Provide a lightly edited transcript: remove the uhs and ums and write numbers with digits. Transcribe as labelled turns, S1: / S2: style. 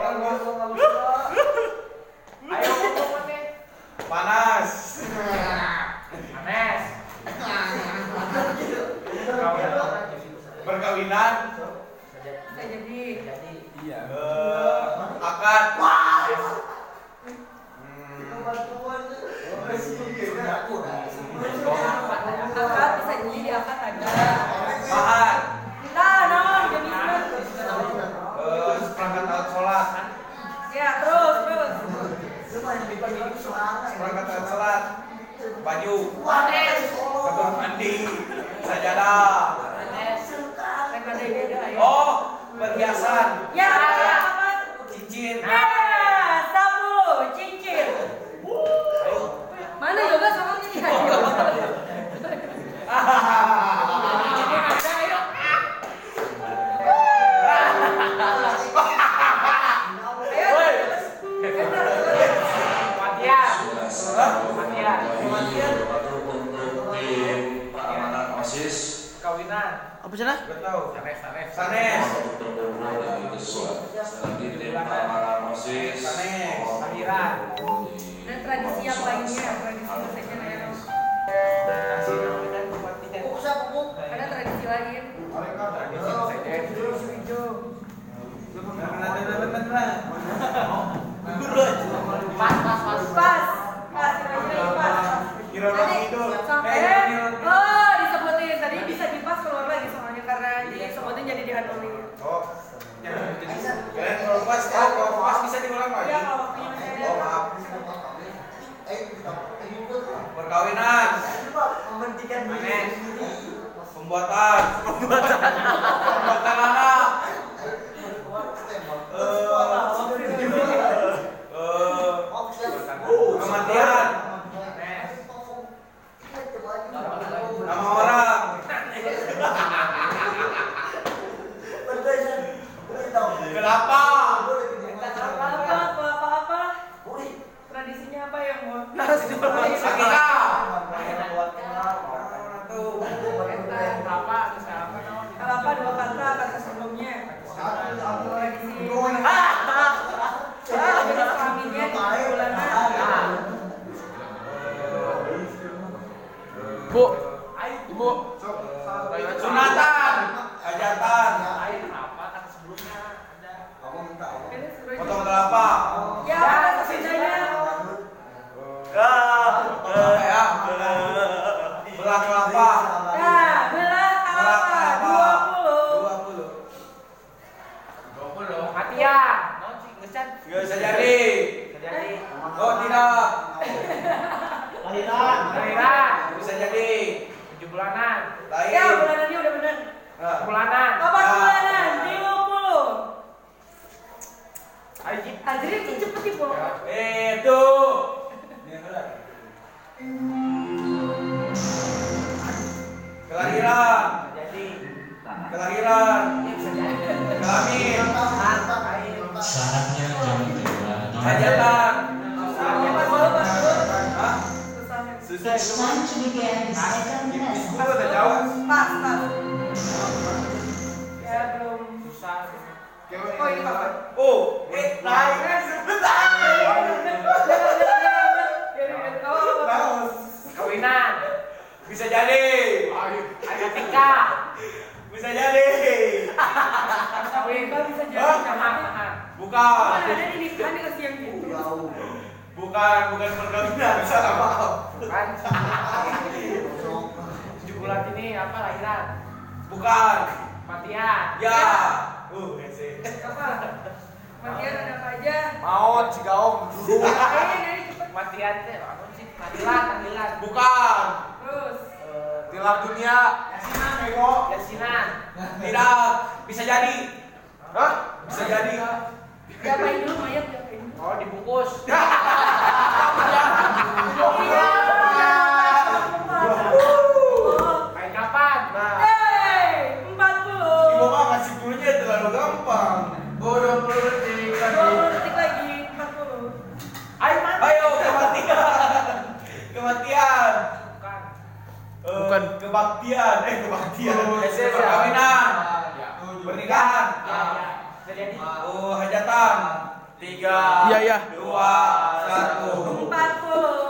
S1: Ayo ngomong mati.
S2: Panas.
S1: Panas.
S2: Perkawinan.
S3: Bisa jadi.
S2: Iya. Akad.
S3: Akad bisa jadi di akad ada.
S2: Mahar.
S3: Nah, naon jaminan.
S2: Seperangkat alat sholat.
S3: Ya, terus.
S2: Seperangkat alat sholat. Baju.
S3: Panes.
S2: Sabun mandi. Sajadah.
S3: Rek ada beda ya.
S2: Oh, perhiasan.
S3: Ya, apa?
S2: Cincin.
S3: Nah, sabu, cincin. Mana yoga sama ini? Ada ayo.
S2: Woi.
S1: Kematian. Kematian.
S4: Keamanan OSIS.
S1: Kawinan.
S5: Apa sih lah?
S2: Gak tahu.
S1: Sanes.
S2: Sanes.
S4: Selanjutnya keamanan OSIS.
S2: Sanes.
S1: Lahiran.
S3: Dan tradisi yang lainnya, tradisi saja ya.
S1: Kasih dan kematian.
S3: Ada tradisi lain. Pas. Kira-kira pas.
S2: Kira orang itu.
S3: Sampai oh disebutin tadi bisa dipas keluar lagi soalnya karena disebutin jadi dianulir.
S2: Oh. Kalian kalau pas bisa diulang lagi.
S3: Ya kalau waktunya masih ada.
S2: Oh, maaf. Perkawinan.
S1: Panes.
S2: Pembuatan anak. Kematian. Nama orang. Kelapa.
S3: Apa? Tradisinya apa yang mau?
S2: Akikah.
S3: Kelapa dua kata sebelumnya. Tradisi. Jenis kelaminnya di bulanan.
S5: Bu, Ibu.
S2: Sunatan. Hajatan. Potong kelapa.
S3: Ya, apa bedanya?
S2: Ya. Belah kelapa.
S3: Nah, belah kelapa 20.
S2: 20.
S1: Kematian.
S2: Gak bisa jadi. Oh tidak.
S1: Lahiran.
S2: Bisa jadi.
S1: 7 bulanan.
S2: Lain.
S3: Ya, bulanannya udah bener.
S1: Bulanan.
S3: Apa bulanan? 50.
S1: Ayo.
S3: Anjir itu cepet sih, Bu.
S2: Itu. Kelahiran. Kelahiran. Kelamin.
S6: Syaratnya jangan terlalu
S2: Hajatan. Hah?
S3: Susah.
S2: Susah itu.
S7: Time to begin the second test.
S2: Gua udah jauh.
S3: Pas. Ya, belum.
S1: Susah.
S3: Oh, ini kapan?
S2: Oh, naik sebentar.
S1: Kawinan.
S2: Bisa jadi.
S1: Ada tingkah.
S2: Bisa jadi.
S1: Kawin.
S3: Bisa jadi.
S1: Mahar.
S2: Bukan.
S3: Mana ada di nikahan dikasih yang gitu.
S2: Bukan perkawinan. Salah maaf.
S1: Kan. 7 bulan ini apa lahiran?
S2: Bukan.
S1: Kematian.
S2: Ya. Ese.
S3: Apa? Matian ada apa aja?
S5: Maut Cigaong dulu.
S3: Dari cepet.
S1: Kematian teh apa sih? Tahlilan.
S2: Bukan.
S3: Terus.
S5: Tilar dunia.
S2: Yasinan bego.
S1: Yasinan.
S2: Tidak. Bisa jadi.
S5: Hah?
S2: Bisa jadi.
S3: Diapain dulu mayat diapain?
S1: Oh, dibungkus.
S3: Iya.
S1: Kayak kapan?
S2: Nah.
S3: 40.
S2: Ibu mah kasih dulunya terlalu gampang. Oh, 20 detik lagi.
S3: 20 detik lagi 40.
S2: Ayo kematian. Kematian.
S1: Bukan.
S2: Kebaktian. Kebaktian.
S1: SS.
S2: Perkawinan.
S1: Ya.
S2: Pernikahan.
S1: Ya. Terjadi.
S2: Hajatan. 3,
S5: Iya, iya.
S2: 2, 1.
S3: 40.